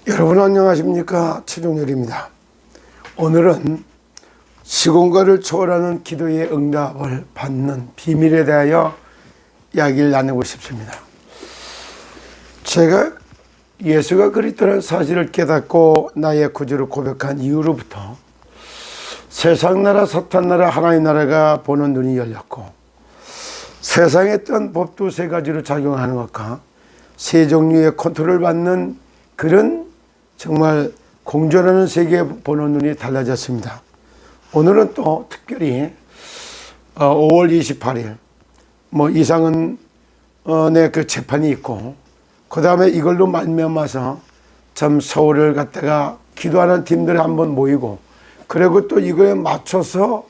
여러분 안녕하십니까? 최종렬입니다. 오늘은 시공간을 초월하는 기도의 응답을 받는 비밀에 대하여 이야기를 나누고 싶습니다. 제가 예수가 그리스도라는 사실을 깨닫고 나의 구주를 고백한 이후로부터 세상 나라, 사탄 나라, 하나님 나라가 보는 눈이 열렸고, 세상에 있던 법도 세 가지로 작용하는 것과 세 종류의 컨트롤을 받는 그런 정말 공존하는 세계에 보는 눈이 달라졌습니다. 오늘은 또 특별히 5월 28일 이상은 그 재판이 있고, 그 다음에 이걸로 말미암아서 참 서울을 갔다가 기도하는 팀들이 한번 모이고, 그리고 또 이거에 맞춰서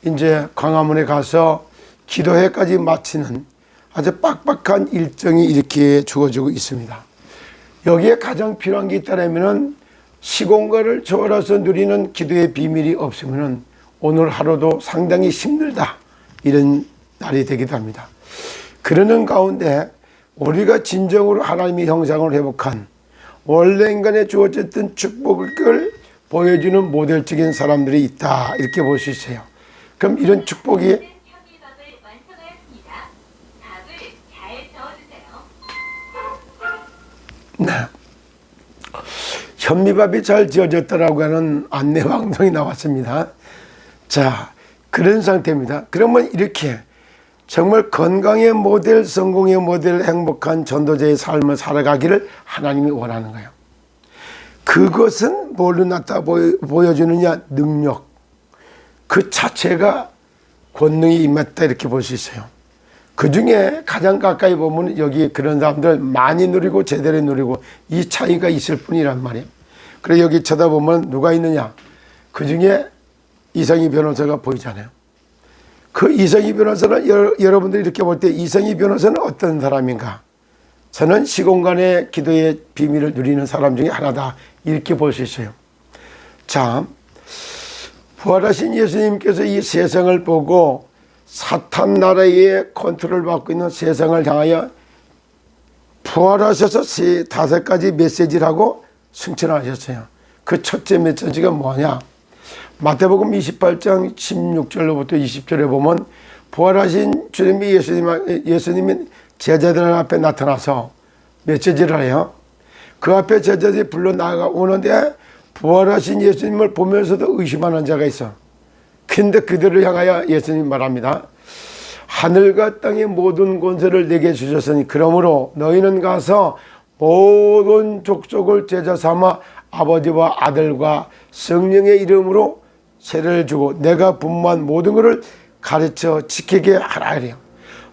이제 광화문에 가서 기도회까지 마치는 아주 빡빡한 일정이 이렇게 주어지고 있습니다. 여기에 가장 필요한 게 있다면 시공간을 초월해서 누리는 기도의 비밀이 없으면 오늘 하루도 상당히 힘들다, 이런 날이 되기도 합니다. 그러는 가운데 우리가 진정으로 하나님의 형상을 회복한 원래 인간에 주어졌던 축복을 보여주는 모델적인 사람들이 있다, 이렇게 볼 수 있어요. 그럼 이런 축복이 네. 현미밥이 잘 지어졌다라고 하는 안내 방송이 나왔습니다. 자, 그런 상태입니다. 그러면 이렇게 정말 건강의 모델, 성공의 모델, 행복한 전도자의 삶을 살아가기를 하나님이 원하는 거예요. 그것은 뭘로 나타 보여주느냐? 능력. 그 자체가 권능이 임했다, 이렇게 볼 수 있어요. 그 중에 가장 가까이 보면 여기 그런 사람들 많이 누리고 제대로 누리고 이 차이가 있을 뿐이란 말이에요. 그래 여기 쳐다보면 누가 있느냐? 그 중에 이성희 변호사가 보이잖아요. 그 이성희 변호사는 여러분들이 이렇게 볼 때 이성희 변호사는 어떤 사람인가? 저는 시공간의 기도의 비밀을 누리는 사람 중에 하나다, 이렇게 볼 수 있어요. 자, 부활하신 예수님께서 이 세상을 보고 사탄 나라의 컨트롤을 받고 있는 세상을 향하여 부활하셔서 다섯 가지 메시지를 하고 승천하셨어요. 그 첫째 메시지가 뭐냐? 마태복음 28장 16절로부터 20절에 보면 부활하신 주님이 예수님이 제자들 앞에 나타나서 메시지를 해요. 그 앞에 제자들이 불러 나아오는데 부활하신 예수님을 보면서도 의심하는 자가 있어. 근데 그들을 향하여 예수님 말합니다. 하늘과 땅의 모든 권세를 내게 주셨으니 그러므로 너희는 가서 모든 족속을 제자 삼아 아버지와 아들과 성령의 이름으로 세례를 주고 내가 분부한 모든 것을 가르쳐 지키게 하라, 이래요.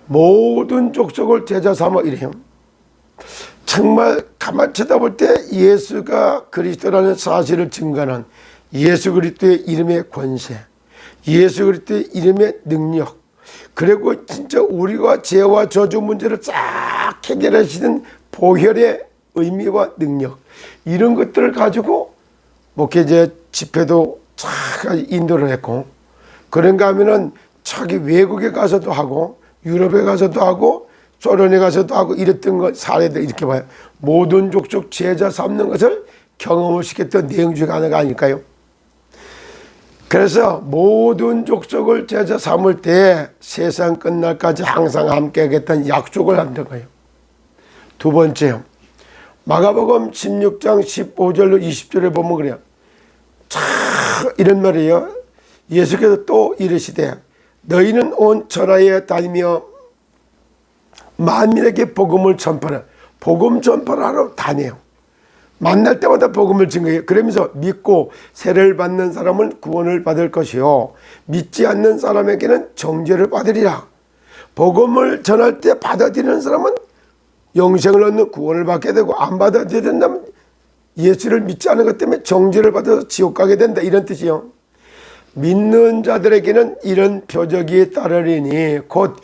모든 족속을 제자 삼아, 이래요. 정말 가만 쳐다볼 때 예수가 그리스도라는 사실을 증거하는 예수 그리스도의 이름의 권세, 예수 그리스도의 이름의 능력, 그리고 진짜 우리가 죄와 저주 문제를 쫙 해결하시는 보혈의 의미와 능력, 이런 것들을 가지고 목회자 집회도 쫙 인도를 했고, 그런가 하면은 자기 외국에 가서도 하고 유럽에 가서도 하고 소련에 가서도 하고 이랬던 것 사례들 이렇게 봐요. 모든 족속 제자 삼는 것을 경험을 시켰던 내용 중에 하나가 아닐까요? 그래서 모든 족속을 제자 삼을 때 세상 끝날까지 항상 함께 하겠다는 약속을 한다는 거예요. 두 번째요. 마가복음 16장 15절로 20절에 보면 그래요. 참 이런 말이에요. 예수께서 또 이르시되 너희는 온 천하에 다니며 만민에게 복음을 전파하라. 복음 전파를 하러 다녀요. 만날 때마다 복음을 증거해요. 그러면서 믿고 세례를 받는 사람은 구원을 받을 것이요 믿지 않는 사람에게는 정죄를 받으리라. 복음을 전할 때 받아들이는 사람은 영생을 얻는 구원을 받게 되고, 안 받아들인다면 예수를 믿지 않은 것 때문에 정죄를 받아서 지옥 가게 된다, 이런 뜻이요. 믿는 자들에게는 이런 표적이 따르리니 곧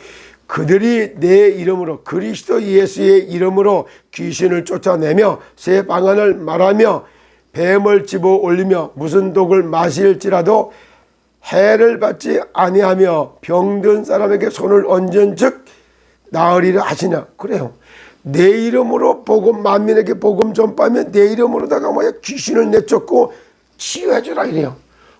그들이 내 이름으로, 그리스도 예수의 이름으로 귀신을 쫓아내며 새 방언을 말하며 뱀을 집어 올리며 무슨 독을 마실지라도 해를 받지 아니하며 병든 사람에게 손을 얹은 즉 나으리라 하시냐. 그래요. 내 이름으로 복음, 만민에게 복음 전파하면 내 이름으로다가 귀신을 내쫓고 치유해주라 이래요.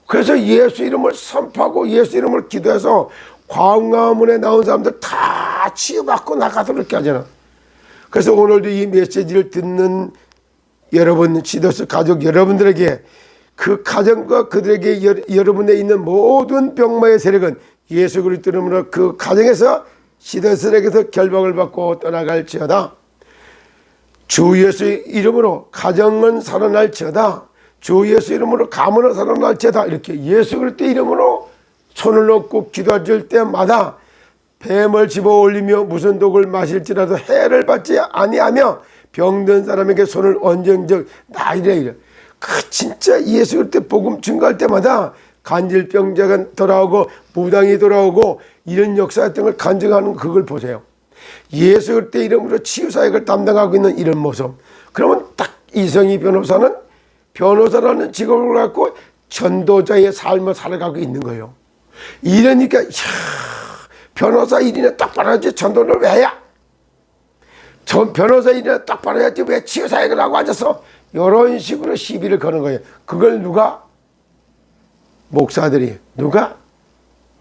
그래서 예수 이름을 선포하고 예수 이름을 기도해서 광화문에 나온 사람들 다 치유받고 나가도록 이렇게 하잖아. 그래서 오늘도 이 메시지를 듣는 여러분, 시더스 가족 여러분들에게, 그 가정과 그들에게 여러분에 있는 모든 병마의 세력은 예수 그리스도 이름으로 그 가정에서 시더스에게서 결박을 받고 떠나갈지어다. 주 예수 이름으로 가정은 살아날지어다. 주 예수 이름으로 가문은 살아날지어다. 이렇게 예수 그리스도 이름으로 손을 놓고 기도할 때마다 뱀을 집어 올리며 무슨 독을 마실지라도 해를 받지 아니하며 병든 사람에게 손을 얹은 적 나이래. 진짜 예수 그리스도 복음 증거할 때마다 간질병자가 돌아오고 무당이 돌아오고 이런 역사였던 걸 간증하는 그걸 보세요. 예수 그리스도 이름으로 치유사역을 담당하고 있는 이런 모습. 그러면 딱 이성희 변호사는 변호사라는 직업을 갖고 전도자의 삶을 살아가고 있는 거예요. 이러니까 변호사 일이나 똑바로 하지 전도를 왜 해야? 전 변호사 일이나 똑바로 해야지 왜 치유사역을 하고 앉아서 이런 식으로 시비를 거는 거예요. 그걸 누가? 목사들이, 누가?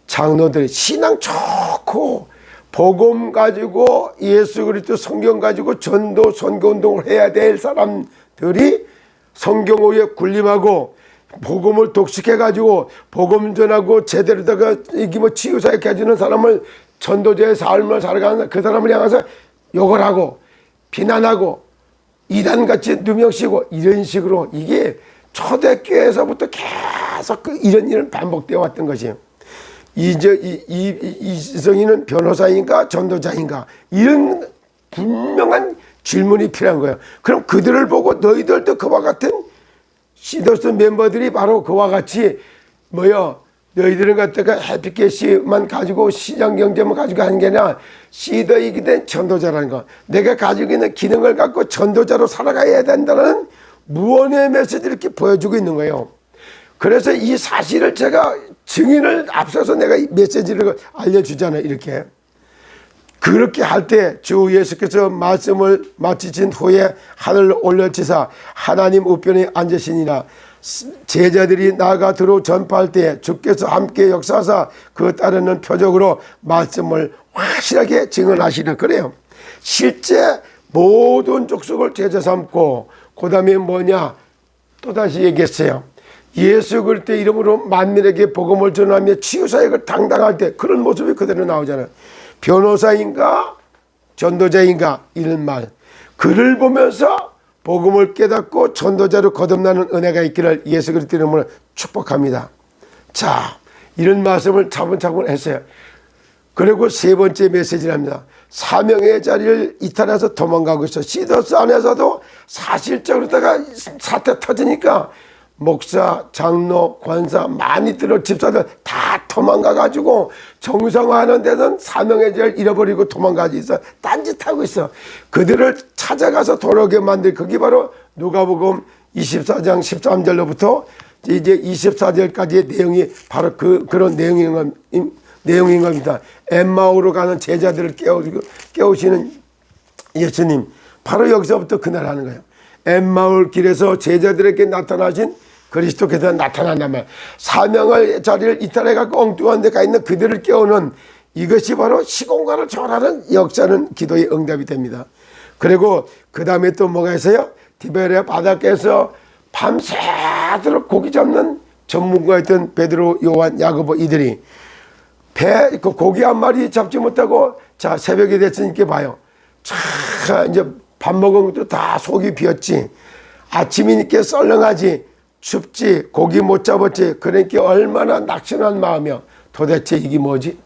장로들이 신앙 좋고 복음 가지고 예수 그리스도 성경 가지고 전도 선교운동을 해야 될 사람들이 성경 오에 군림하고 복음을 독식해가지고 복음 전하고 제대로다가 이게 치유사역 해주는 사람을 전도자의 삶을 살아가는 그 사람을 향해서 욕을 하고 비난하고 이단같이 누명쓰고 이런 식으로 이게 초대교회에서부터 계속 이런 일은 반복되어 왔던 것이에요. 이성희는 변호사인가 전도자인가 이런 분명한 질문이 필요한 거예요. 그럼 그들을 보고 너희들도 그와 같은 시더스 멤버들이 바로 그와 같이 너희들은 갖다가 해피캐시만 가지고 시장 경제만 가지고 하는 게 아니라 시더이게 된 전도자라는 거. 내가 가지고 있는 기능을 갖고 전도자로 살아가야 된다는 무언의 메시지를 이렇게 보여주고 있는 거예요. 그래서 이 사실을 제가 증인을 앞서서 내가 이 메시지를 알려주잖아요. 이렇게. 그렇게 할 때 주 예수께서 말씀을 마치신 후에 하늘을 올려치사 하나님 우편에 앉으시니라. 제자들이 나아가 들어 전파할 때 주께서 함께 역사하사 그 따르는 표적으로 말씀을 확실하게 증언하시는 그래요. 실제 모든 족속을 제자 삼고 그 다음에 뭐냐 또다시 얘기했어요. 예수 그리스도 이름으로 만민에게 복음을 전하며 치유사역을 당당할 때 그런 모습이 그대로 나오잖아요. 변호사인가 전도자인가 이런 말. 그를 보면서 복음을 깨닫고 전도자로 거듭나는 은혜가 있기를 예수 그리스도 이름으로 축복합니다. 자, 이런 말씀을 차분차분 했어요. 그리고 세 번째 메시지를 합니다. 사명의 자리를 이탈해서 도망가고 있어. 시더스 안에서도 사실적으로다가 사태 터지니까 목사, 장로, 권사, 많이 들어 집사들 다 도망가가지고 정상화하는 데는 사명의 자리를 잃어버리고 도망가지 있어. 딴짓하고 있어. 그들을 찾아가서 돌아오게 만들 그게 바로 누가복음 24장 13절로부터 이제 24절까지의 내용이 바로 그런 내용인 겁니다. 엠마오로 가는 제자들을 깨우시는 예수님. 바로 여기서부터 그날 하는 거예요. 엠마올 길에서 제자들에게 나타나신 그리스도께서 나타난단 말이에요. 사명의 자리를 이탈해갖고 엉뚱한 데 가 있는 그들을 깨우는 이것이 바로 시공간을 초월하는 역사는 기도의 응답이 됩니다. 그리고 그 다음에 또 뭐가 있어요? 티베리아 바닷가에서 밤새도록 고기 잡는 전문가였던 베드로, 요한, 야고보 이들이 그 고기 한 마리 잡지 못하고 자 새벽이 됐으니까 봐요. 자 이제 밥 먹은 것도 다 속이 비었지. 아침이니까 썰렁하지. 춥지. 고기 못 잡았지. 그러니까 얼마나 낙심한 마음이야. 도대체 이게 뭐지?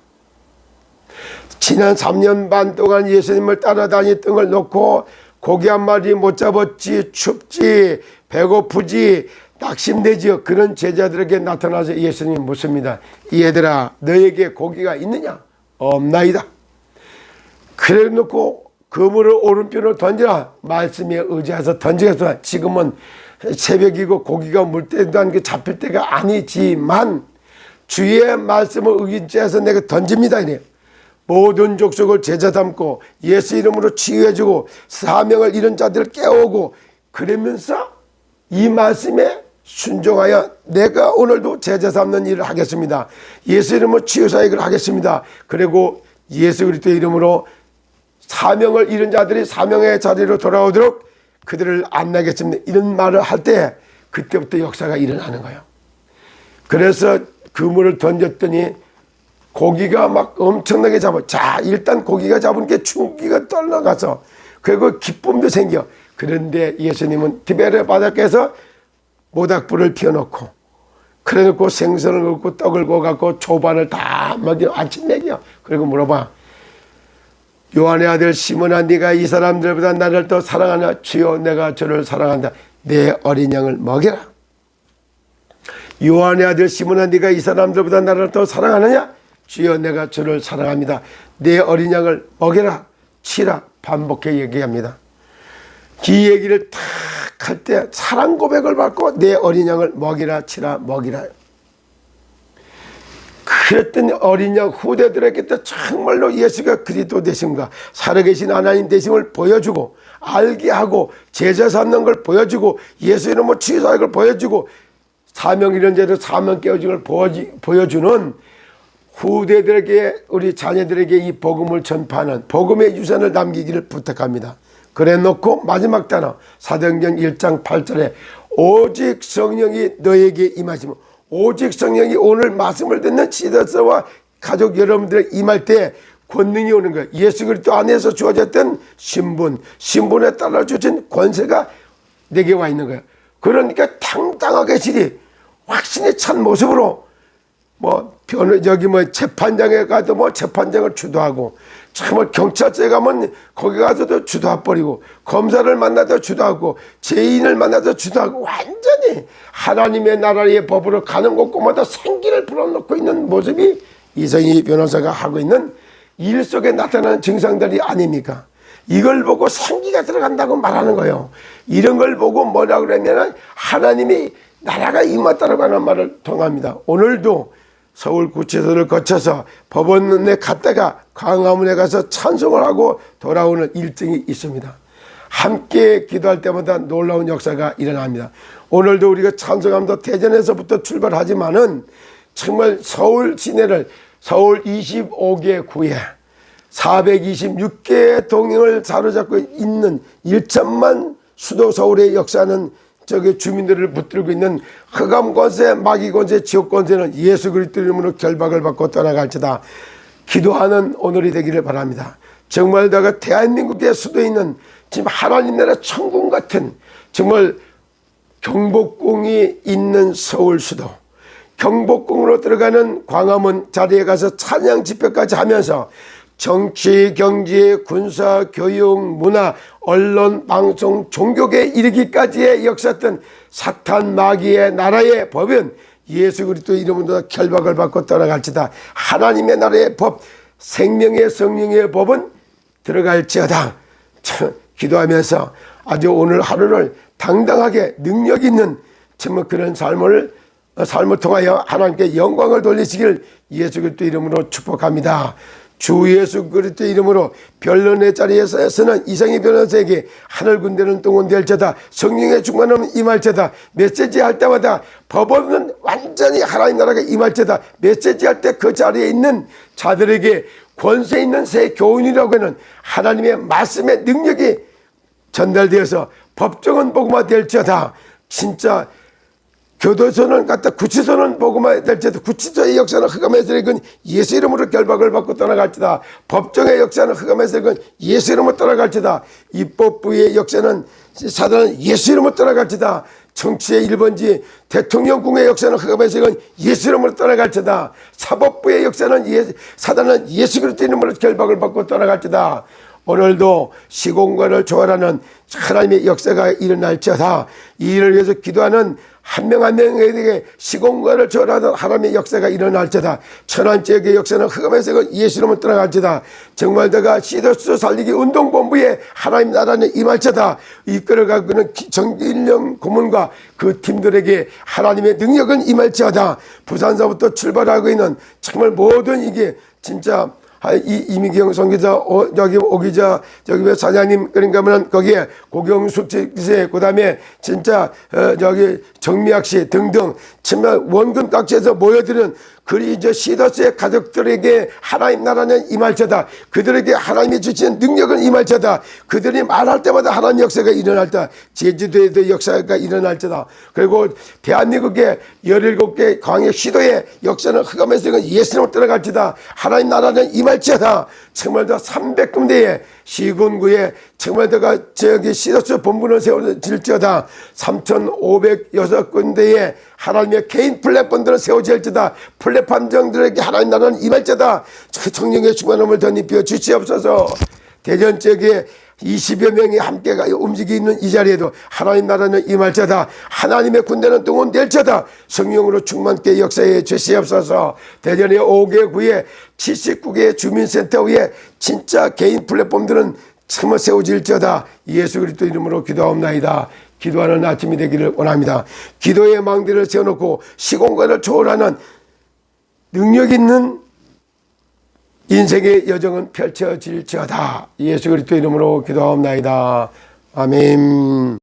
지난 3년 반 동안 예수님을 따라다녔던 걸 놓고 고기 한 마리 못 잡았지. 춥지. 배고프지. 낙심되지요. 그런 제자들에게 나타나서 예수님이 묻습니다. 얘들아 너에게 고기가 있느냐? 없나이다. 그래 놓고 그물을 오른편으로 던지라. 말씀에 의지해서 던지겠다. 지금은 새벽이고 고기가 물때도 안 잡힐 때가 아니지만 주의 말씀을 의지해서 내가 던집니다. 이래. 모든 족속을 제자 삼고 예수 이름으로 치유해주고 사명을 잃은 자들을 깨우고, 그러면서 이 말씀에 순종하여 내가 오늘도 제자 삼는 일을 하겠습니다. 예수 이름으로 치유사역을 하겠습니다. 그리고 예수 그리스도의 이름으로 사명을 잃은 자들이 사명의 자리로 돌아오도록 그들을 안내하겠습니다. 이런 말을 할 때 그때부터 역사가 일어나는 거예요. 그래서 그물을 던졌더니 고기가 막 엄청나게 자, 일단 고기가 잡은 게 충기가 떠나가서 그리고 기쁨도 생겨. 그런데 예수님은 디베레 바닷가에서 모닥불을 피워놓고 그래놓고 생선을 굽고 떡을 구워갖고 초반을 다 먹여, 아침 먹여. 그리고 물어봐. 요한의 아들 시몬아, 네가 이 사람들보다 나를 더 사랑하나? 주여, 내가 저를 사랑한다. 내 어린 양을 먹여라. 요한의 아들 시몬아, 네가 이 사람들보다 나를 더 사랑하느냐? 주여, 내가 저를 사랑합니다. 내 어린 양을 먹여라, 치라, 반복해 얘기합니다. 이 얘기를 탁 할 때 사랑 고백을 받고 내 어린 양을 먹이라, 치라, 먹이라. 그랬더니 어린 양 후대들에게 정말로 예수가 그리스도 되심과 살아계신 하나님 되심을 보여주고 알게 하고 제자 삼는 걸 보여주고 예수 이름으로 치유사역을 보여주고 사명 이런 제도 사명 깨어짐을 보여주는 후대들에게, 우리 자녀들에게 이 복음을 전파하는 복음의 유산을 남기기를 부탁합니다. 그래 놓고 마지막 단어 사도행전 1장 8절에 오직 성령이 너에게 임하시면, 오직 성령이 오늘 말씀을 듣는 지도자와 가족 여러분들에게 임할 때 권능이 오는 거예요. 예수 그리스도 안에서 주어졌던 신분에 따라 주신 권세가 내게 와 있는 거예요. 그러니까 당당하게 확신에 찬 모습으로 재판장에 가도 재판장을 주도하고, 정말 경찰서에 가면 거기 가서도 주도해버리고, 검사를 만나도 주도하고, 죄인을 만나도 주도하고, 완전히 하나님의 나라의 법으로 가는 곳곳마다 생기를 불어넣고 있는 모습이 이성희 변호사가 하고 있는 일 속에 나타나는 증상들이 아닙니까? 이걸 보고 생기가 들어간다고 말하는 거예요. 이런 걸 보고 뭐라고 그러냐면 하나님이 나라가 임했다라고 하는 말을 통합니다. 오늘도 서울구치소를 거쳐서 법원에 갔다가 광화문에 가서 찬송을 하고 돌아오는 일정이 있습니다. 함께 기도할 때마다 놀라운 역사가 일어납니다. 오늘도 우리가 찬송하면서 대전에서부터 출발하지만은 정말 서울 시내를, 서울 25개 구에 426개의 동행을 사로잡고 있는 1천만 수도 서울의 역사는 주민들을 붙들고 있는 흑암 권세, 마귀 권세, 지옥 권세는 예수 그리스도 이름으로 결박을 받고 떠나갈지다. 기도하는 오늘이 되기를 바랍니다. 정말 내가 대한민국의 수도에 있는 지금 하나님 나라 천국 같은 정말 경복궁이 있는 서울 수도, 경복궁으로 들어가는 광화문 자리에 가서 찬양 집회까지 하면서 정치, 경제, 군사, 교육, 문화, 언론, 방송, 종교에 이르기까지의 역사였던 사탄 마귀의 나라의 법은 예수 그리스도 이름으로 결박을 받고 떠나갈지다. 하나님의 나라의 법, 생명의 성령의 법은 들어갈지어다. 기도하면서 아주 오늘 하루를 당당하게 능력 있는 정말 그런 삶을 통하여 하나님께 영광을 돌리시길 예수 그리스도 이름으로 축복합니다. 주 예수 그리스도 이름으로 변론의 자리에서는 이성희 변호사에게 하늘 군대는 동원될지어다. 성령의 충만함은 임할지어다. 메시지 할 때마다 법원은 완전히 하나님 나라가 임할지어다. 메시지 할 때 그 자리에 있는 자들에게 권세 있는 새 교훈이라고 하는 하나님의 말씀의 능력이 전달되어서 법정은 복음화 될지어다. 진짜 교도소는 갖다 구치소는 복음화 될지어다. 구치소의 역사는 흑암에서 이건 예수 이름으로 결박을 받고 떠나갈지다. 법정의 역사는 흑암에서 이건 예수 이름으로 떠나갈지다. 입법부의 역사는 사단은 예수 이름으로 떠나갈지다. 정치의 1번지 대통령궁의 역사는 흑암에서 이건 예수 이름으로 떠나갈지다. 사법부의 역사는 사단은 예수 그리스도 이름으로 결박을 받고 떠나갈지다. 오늘도 시공간을 초월하는 하나님의 역사가 일어날지어다. 이 일을 위해서 기도하는 한 명 한 명에게 시공간을 초월하는 하나님의 역사가 일어날지어다. 천안지역의 역사는 흑암에서 예수 이름으로 떠나갈지어다. 정말 내가 시더스 살리기 운동본부에 하나님 나라는 임할지어다. 이끌어가고는 정일령 고문과 그 팀들에게 하나님의 능력은 임할지어다. 부산서부터 출발하고 있는 정말 모든 이게 진짜 이미경 선교사, 여기 오기자, 저기 왜 사장님, 그러니까 하면 거기에 고경숙 씨, 그 다음에 진짜, 저기 정미학 씨 등등, 정말 원근 각지에서 모여드는 그리 이제 시더스의 가족들에게 하나님 나라는 임할자다. 그들에게 하나님이 주신 능력은 임할자다. 그들이 말할 때마다 하나님 역사가 일어날다. 제주도에도 역사가 일어날자다. 그리고 대한민국의 17개 광해 시도의 역사는 흑암에서 예수님을 따라갈지다. 하나님 나라는 임할지어다. 정말 더 300군데의 시군구에 정말 더가 저기 시더스 본부를 세워질지어다. 3,506군데의 하나님의 개인 플랫폼들을 세워질지다. 플랫폼정들에게 하나님 나라는 임할지어다. 성령의 충만함을 덧입혀 주시옵소서. 대전 지역에 20여 명이 함께 움직이는 이 자리에도 하나님 나라는 임할자다. 하나님의 군대는 동원될 자다. 성령으로 충만케 역사에 주시옵소서. 대전의 5개 구에 79개의 주민센터 위에 진짜 개인 플랫폼들은 정말 세워질지어다. 예수 그리스도 이름으로 기도하옵나이다. 기도하는 아침이 되기를 원합니다. 기도의 망대를 세워놓고 시공간을 초월하는 능력 있는 인생의 여정은 펼쳐질지어다. 예수 그리스도 이름으로 기도하옵나이다. 아멘.